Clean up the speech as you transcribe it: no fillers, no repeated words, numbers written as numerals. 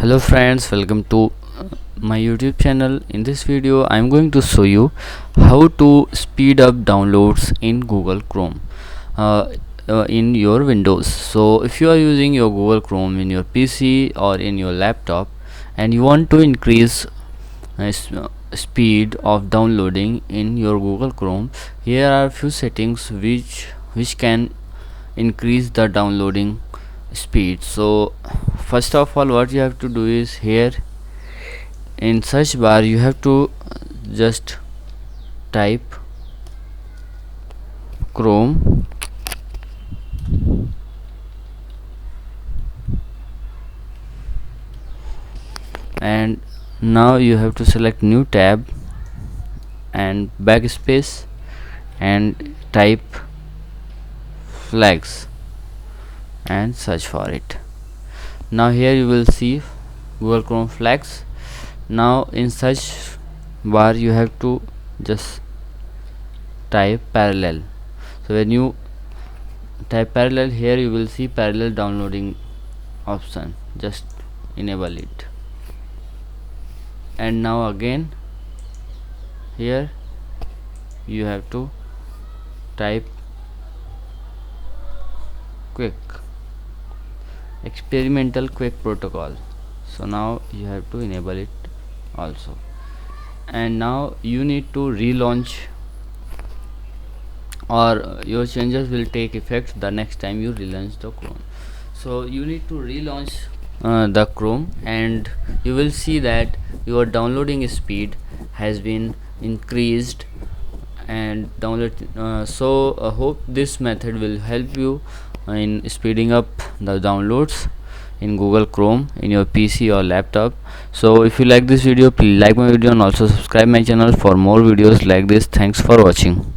Hello friends, welcome to my YouTube channel. In this video I'm going to show you how to speed up downloads in Google Chrome uh, in your Windows. So if you are using your Google Chrome in your PC or in your laptop and you want to increase speed of downloading in your Google Chrome, here are few settings which can increase the downloading speed. So first of all, what you have to do is, here in search bar you have to just type Chrome, and now you have to select new tab and backspace and type flags and search for it. Now here you will see Google Chrome flags. Now in search bar you have to just type parallel. So when you type parallel, here you will see parallel downloading option, just enable it. And now again here you have to type quick, experimental quick protocol. So now you have to enable it also. And now you need to relaunch, or your changes will take effect the next time you relaunch the Chrome. So you need to relaunch the Chrome, and you will see that your downloading speed has been increased and download. Hope this method will help you in speeding up the downloads in Google Chrome in your PC or laptop. So if you like this video, please like my video and also subscribe my channel for more videos like this. Thanks for watching.